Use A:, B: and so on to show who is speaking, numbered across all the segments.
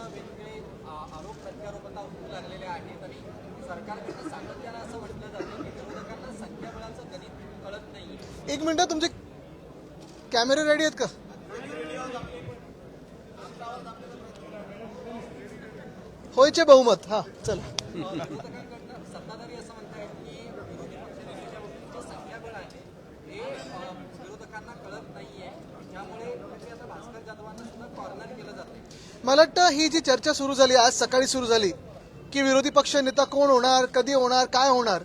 A: वेगवेगळे आरोप प्रत्यारोप आता होऊ लागलेले आहेत आणि सरकारकडनं सातत्यानं असं म्हटलं जातं की विरोधकांना संख्याबळाचं गणित कळत नाही.
B: एक मिनिट, तुमचे कॅमेरे रेडी आहेत का? होयचे बहुमत. हा चल.
A: विरोधकांकडनं सत्ताधारी असं म्हणतायत की विरोधी पक्षनेत्याच्या बाबतीत जे संख्याबळ आहे हे विरोधकांना कळत नाहीये, त्यामुळे कुठे आता भास्कर जाधवांना सुद्धा कॉर्नर केलं जाते.
B: मला वाटतं ही जी चर्चा सुरू झाली, आज सकाळी सुरू झाली की विरोधी पक्ष नेता कोण होणार, कधी होणार, काय होणार,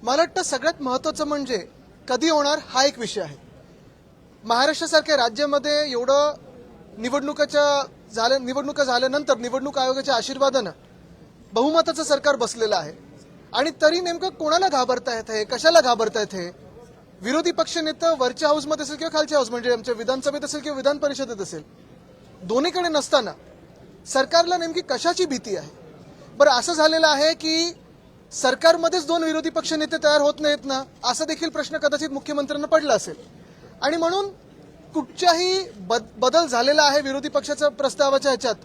B: मला वाटतं सगळ्यात महत्वाचं म्हणजे कधी होणार हा एक विषय आहे. महाराष्ट्रासारख्या राज्यामध्ये एवढं निवडणुका झाल्यानंतर निवडणूक आयोगाच्या आशीर्वादानं बहुमताचं सरकार बसलेलं आहे आणि तरी नेमकं कोणाला घाबरतायत हे, कशाला घाबरतायत हे? विरोधी पक्ष नेता वरच्या हाऊसमध्ये असेल किंवा खालच्या हाऊस म्हणजे आमच्या विधानसभेत असेल किंवा विधान परिषदेत असेल, दोन्हीकडे नसताना सरकारला नेमकी कशाची भीती आहे? बरं, असं झालेलं आहे की सरकारमध्येच दोन विरोधी पक्ष नेते तयार होत नाहीत ना, असा देखील प्रश्न कदाचित मुख्यमंत्र्यांना पडला असेल आणि म्हणून कुठच्याही बदल झालेला आहे विरोधी पक्षाच्या प्रस्तावाच्या ह्याच्यात,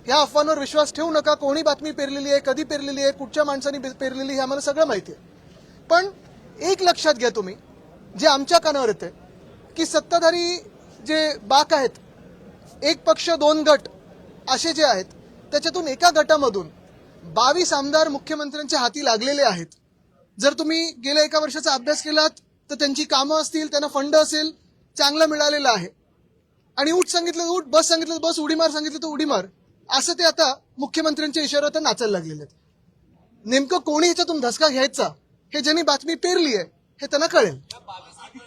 B: ह्या अफवांवर विश्वास ठेवू नका. कोणी बातमी पेरलेली आहे, कधी पेरलेली आहे, कुठच्या माणसांनी पेरलेली, हे आम्हाला सगळं माहिती आहे. पण एक लक्षात घ्या तुम्ही, जे आमच्या कानावर येते की सत्ताधारी जे बाक आहेत, एक पक्ष दोन गट असे जे आहेत, त्याच्यातून एका गटामधून 22 आमदार मुख्यमंत्र्यांच्या हाती लागलेले आहेत. जर तुम्ही गेल्या एका वर्षाचा अभ्यास केलात तर त्यांची कामं असतील, त्यांना फंड असेल, चांगलं मिळालेलं आहे आणि उठ सांगितलं तर उठ, बस सांगितलं तर बस, उडी मार सांगितलं तर उडी मार, असं ते आता मुख्यमंत्र्यांच्या इशाऱ्यावर नाचायला लागलेले आहेत. नेमकं कोणी ह्याच्यातून धसका घ्यायचा हे ज्यांनी बातमी पेरली आहे हे त्यांना कळेल.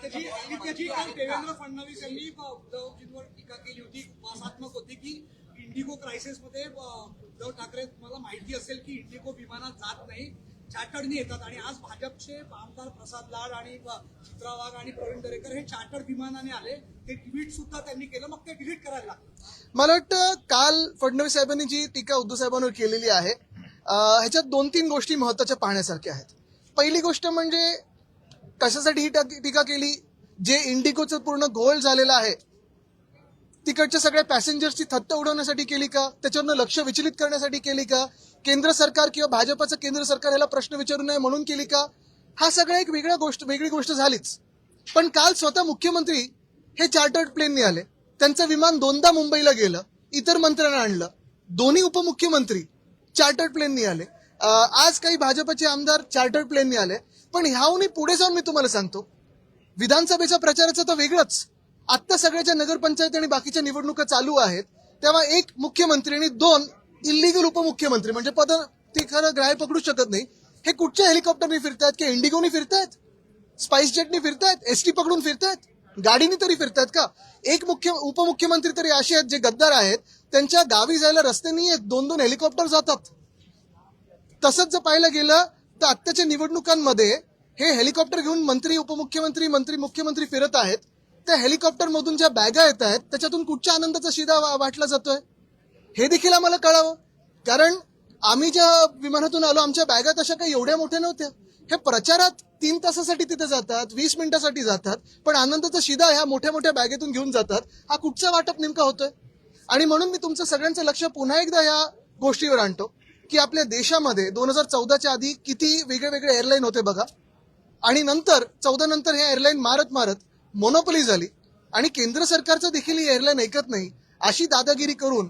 C: देवेंद्र फडणवीस यांनी उद्धवजींवर टीका केली होती, उपहासात्मक होती की इंडिगो क्रायसिसमध्ये उद्धव ठाकरे, तुम्हाला माहिती असेल की इंडिगो विमानात जात नाही, चार्टर्डने येतात आणि आज भाजपचे आमदार प्रसाद लाड आणि चित्रा वाघ आणि प्रवीण दरेकर हे चार्टर्ड विमानाने आले, ते ट्विट सुद्धा त्यांनी केलं, मग ते डिलीट करायला लागलं.
B: मला वाटतं काल फडणवीस साहेबांनी जी टीका उद्धव साहेबांवर केलेली आहे ह्याच्यात 2-3 गोष्टी महत्वाच्या पाहण्यासारख्या आहेत. पहिली गोष्ट म्हणजे कशासाठी ही टीका केली? जे इंडिगोचं पूर्ण घोळ झालेला आहे तिकडच्या सगळ्या पॅसेंजर्सची थत्त उडवण्यासाठी केली का? त्याच्यावरनं लक्ष विचलित करण्यासाठी केली का? केंद्र सरकार किंवा भाजपचं केंद्र सरकार याला प्रश्न विचारू नये म्हणून केली का? हा सगळा एक वेगळी गोष्ट झालीच. पण काल स्वतः मुख्यमंत्री हे चार्टर्ड प्लेननी आले, त्यांचं विमान 2दा मुंबईला गेलं, इतर मंत्र्यांना आणलं, दोन्ही उपमुख्यमंत्री चार्टर्ड प्लेननी आले, आज काही भाजपचे आमदार चार्टर्ड प्लेननी आले. पण ह्याहूनही पुढे जाऊन मी तुम्हाला सांगतो, विधानसभेच्या प्रचाराचं तर वेगळंच. आत्ता सगळ्याच्या नगरपंचायत आणि बाकीच्या निवडणुका चालू आहेत, तेव्हा एक मुख्यमंत्री आणि 2 इलिगल उपमुख्यमंत्री, म्हणजे पद ती खरं ग्राह्य पकडू शकत नाही, हे कुठच्या हेलिकॉप्टरनी फिरतायत की इंडिगोनी फिरतायत, स्पाइस जेटनी फिरतायत, एसटी पकडून फिरतायत, गाडीनी तरी फिरतायत का? एक उपमुख्यमंत्री तरी असे आहेत जे गद्दार आहेत, त्यांच्या गावी जायला रस्ते नाही आहेत, 2-2 हेलिकॉप्टर जातात. तसंच जर पाहायला गेलं तर आत्ताच्या निवडणुकांमध्ये हे हेलिकॉप्टर घेऊन मंत्री, उपमुख्यमंत्री, मंत्री, मुख्यमंत्री फिरत आहेत. त्या हेलिकॉप्टर मधून ज्या बॅगा येत आहेत त्याच्यातून कुठच्या आनंदाचा शिदा वाटला जातोय हे देखील आम्हाला कळावं. कारण आम्ही ज्या विमानातून आलो आमच्या बॅगा तशा काही एवढ्या मोठ्या नव्हत्या. हे प्रचारात 3 तासासाठी तिथे जातात, 20 मिनिटासाठी जातात, पण आनंदाचा शिदा ह्या मोठ्या मोठ्या बॅगेतून घेऊन जातात. हा कुठचा वाटप नेमका होतोय? आणि म्हणून मी तुमचं सगळ्यांचं लक्ष पुन्हा एकदा या गोष्टीवर आणतो की आपल्या देशामध्ये 2014च्या आधी किती वेगळे एअरलाईन होते बघा, आणि नंतर 14 नंतर हे एअरलाईन मारत मोनोपोली झाली आणि केंद्र सरकारचं देखील ही एअरलाईन ऐकत नाही, अशी दादागिरी करून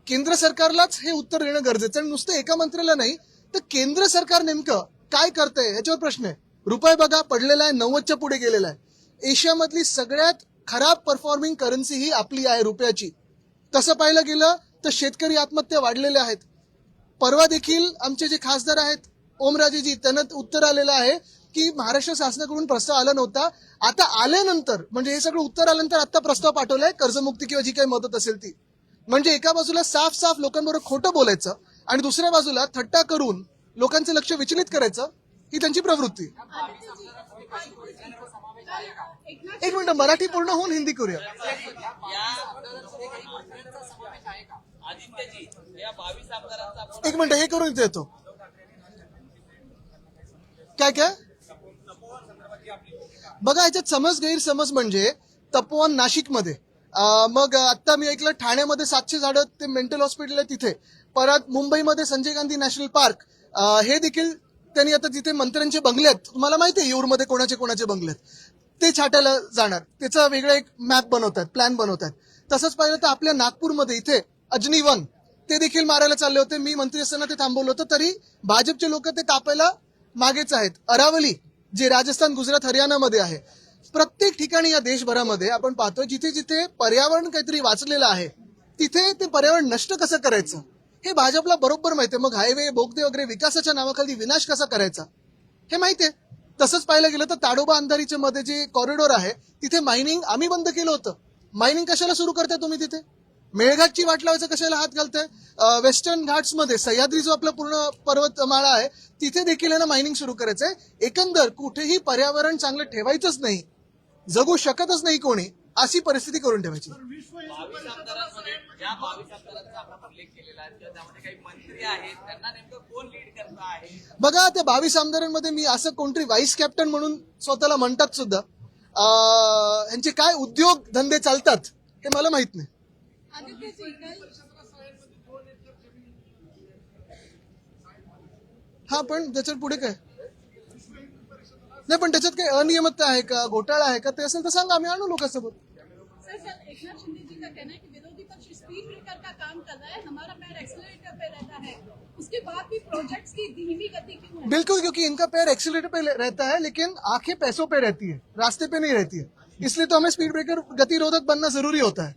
B: केंद्र सरकारलाच हे उत्तर देणं गरजेचं. आणि नुसतं एका मंत्र्याला नाही तर केंद्र सरकार नेमकं काय करतंय ह्याच्यावर प्रश्न आहे. रुपये बघा पडलेला आहे, 90च्या पुढे गेलेला आहे. एशियामधली सगळ्यात खराब परफॉर्मिंग करन्सी ही आपली आहे, रुपयाची. तसं पाहायला गेलं तर शेतकरी आत्महत्या वाढलेल्या आहेत. परवा देखील आमचे जे खासदार आहेत ओमराजेजी, त्यांना उत्तर आलेलं आहे की महाराष्ट्र शासनाकडून प्रस्ताव आला नव्हता, आता आल्यानंतर म्हणजे हे सगळं उत्तर आल्यानंतर आता प्रस्ताव पाठवलाय कर्जमुक्ती किंवा जी काही मदत असेल ती. म्हणजे एका बाजूला साफ लोकांबरोबर खोटं बोलायचं आणि दुसऱ्या बाजूला थट्टा करून लोकांचं लक्ष विचलित करायचं, ही त्यांची प्रवृत्ती. एक मिनिट, मराठी पूर्ण होऊन हिंदी करूया. एक मिनिट, हे करून इथे येतो. काय बघा, याच्यात गैरसमज म्हणजे तपोवन नाशिकमध्ये मग आता मी ऐकलं ठाण्यामध्ये 700 झाडं ते मेंटल हॉस्पिटल आहे तिथे. परत मुंबईमध्ये संजय गांधी नॅशनल पार्क हे देखील त्यांनी आता जिथे मंत्र्यांचे बंगले आहेत, तुम्हाला माहिती आहे येऊरमध्ये कोणाचे बंगले आहेत, ते छाटायला जाणार. त्याचा वेगळा एक मॅप बनवतात, प्लॅन बनवतात. तसंच पाहिलं तर आपल्या नागपूरमध्ये इथे अजनी वन ते देखील मारायला चालले होते. मी मंत्री असताना ते थांबवलं होतं, तरी भाजपचे लोक ते कापायला मागेच आहेत. अरावली जे राजस्थान, गुजरात, हरियाणामध्ये आहे. प्रत्येक ठिकाणी या देशभरामध्ये आपण पाहतोय जिथे जिथे पर्यावरण काहीतरी वाचलेलं आहे तिथे ते पर्यावरण नष्ट कसं करायचं हे भाजपला बरोबर माहितीये. मग हायवे, बोगदे वगैरे विकासाच्या नावाखाली विनाश कसा करायचा हे माहितीये. तसंच पाहायला गेलं तर ताडोबा अंधारीच्या मध्ये जे कॉरिडॉर आहे तिथे मायनिंग आम्ही बंद केलं होतं. मायनिंग कशाला सुरू करताय तुम्ही तिथे? मेळघाटची वाट लावायचं कशाला हात घालताय? वेस्टर्न घाट्समध्ये सह्याद्री जो आपला पूर्ण पर्वतमाळा आहे तिथे देखील आहे ना मायनिंग सुरू करायचंय. एकंदर कुठेही पर्यावरण चांगलं ठेवायचंच नाही, जगू शकतच नाही कोणी, अशी परिस्थिती करून ठेवायची.
A: 22 आमदारांमध्ये ज्या 22 आमदारांचा आपण उल्लेख केलेला आहे किंवा त्यामध्ये काही मंत्री आहेत त्यांना नेमकं कोण लीड करत आहे?
B: बघा त्या 22 आमदारांमध्ये मी असं कोणतरी व्हाईस कॅप्टन म्हणून स्वतःला म्हणतात सुद्धा, ह्यांचे काय उद्योग धंदे चालतात हे मला माहित नाही. हा पण त्याच्यात पुढे काय नाही, पण त्याच्यात काही अनियमितता आहे का, घोटाळा आहे का, ते असेल तर सांगा, आम्ही आणू लोकांसोबत.
D: सर एकनाथ शिंदे जी का कहना है कि विरोधी पक्ष स्पीड ब्रेकर का काम कर रहा है, हमारा पैर एक्सीलरेटर पे रहता है, उसके बाद भी प्रोजेक्ट्स की धीमी गति क्यों है?
B: बिल्कुल, क्योंकि इनका पैर एक्सीलरेटर पे रहता है लेकिन आंखें पैसों पे रहती है, रास्ते पे नहीं रहती है. इसलिए तो हमें स्पीड ब्रेकर गतिरोधक बनना जरूरी होता है.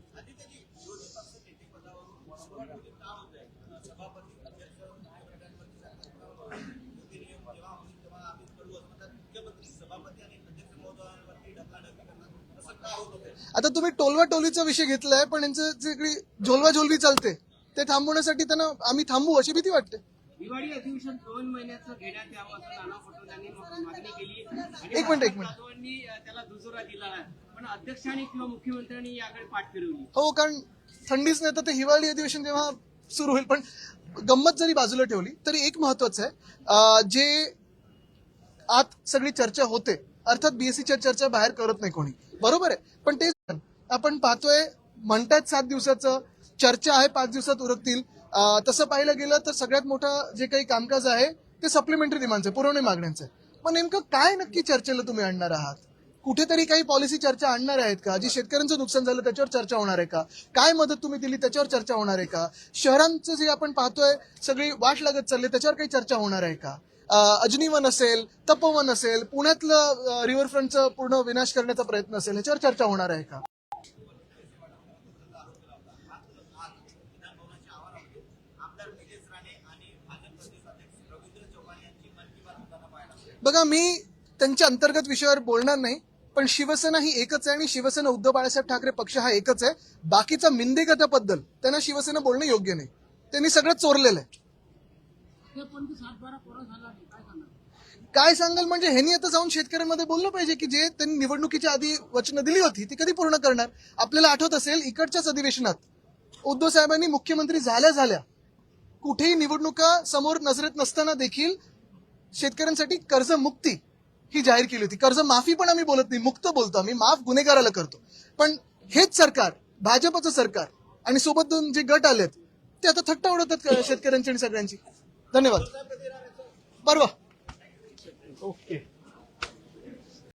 B: आता तुम्ही टोलवा टोलीचा विषय घेतलाय, पण यांचं सगळी झोलवा झोलवी चालते ते थांबवण्यासाठी त्यांना आम्ही थांबू अशी भीती वाटते.
E: दिवाळी अधिवेशन 2 महिन्याचं घेण्यात यावं असं नाना पटोलेंनी मागणी केली आणि
B: एक मिनिट.
E: जाधवांनी त्याला दुजोरा दिला आहे, पण अध्यक्षांनी किंवा मुख्यमंत्र्यांनी याकडे पाठ फिरवली.
B: हो, कारण थंडीच नाही तर ते हिवाळी अधिवेशन जेव्हा सुरू होईल. पण गंमत जरी बाजूला ठेवली तरी एक महत्वाचं आहे, जे आत सगळी चर्चा होते, अर्थात बीएससीच्या चर्चा बाहेर करत नाही कोणी, बरोबर आहे. पण ते आपण पाहतोय म्हणतात 7 दिवसाचं, चर्चा आहे 5 दिवसात उरकतील. तसं पाहिलं गेलं तर सगळ्यात मोठं जे काही कामकाज आहे ते सप्लिमेंटरी डिमांडचं, पुरवणी मागण्यांचं. पण नेमकं काय नक्की चर्चेला तुम्ही आणणार आहात? कुठेतरी काही पॉलिसी चर्चा आणणार आहेत का? जे शेतकऱ्यांचं नुकसान झालं त्याच्यावर चर्चा होणार आहे का? काय मदत तुम्ही दिली त्याच्यावर चर्चा होणार आहे का? शहरांचं जे आपण पाहतोय सगळी वाट लागत चालली त्याच्यावर काही चर्चा होणार आहे का? अजनीवन असेल, तपोवन असेल, पुण्यातलं रिव्हरफ्रंटचं पूर्ण विनाश करण्याचा प्रयत्न असेल, ह्याच्यावर चर्चा होणार आहे का? बघा, मी त्यांच्या अंतर्गत विषयावर बोलणार नाही, पण शिवसेना ही एकच आहे आणि शिवसेना उद्धव बाळासाहेब ठाकरे पक्ष हा एकच आहे. बाकीचा मिंदेगताबद्दल त्यांना शिवसेना बोलणं योग्य नाही. त्यांनी सगळं चोरलेलं आहे. काय सांगाल म्हणजे ह्यांनी आता जाऊन शेतकऱ्यांमध्ये बोललं पाहिजे की जे त्यांनी निवडणुकीच्या आधी वचनं दिली होती ती कधी पूर्ण करणार. आपल्याला आठवत असेल इकडच्याच अधिवेशनात उद्धव साहेबांनी मुख्यमंत्री झाल्या कुठेही निवडणुका समोर नजरेत नसताना देखील शेतकऱ्यांसाठी कर्जमुक्ती ही जाहीर केली होती. कर्ज माफी पण आम्ही बोलत नाही, मुक्त बोलतो आम्ही, माफ गुन्हेगाराला करतो. पण हेच सरकार, भाजपचं सरकार आणि सोबत दोन जे गट आलेत ते आता थट्टा उडवतात शेतकऱ्यांची आणि सगळ्यांची. धन्यवाद. परवा ओके.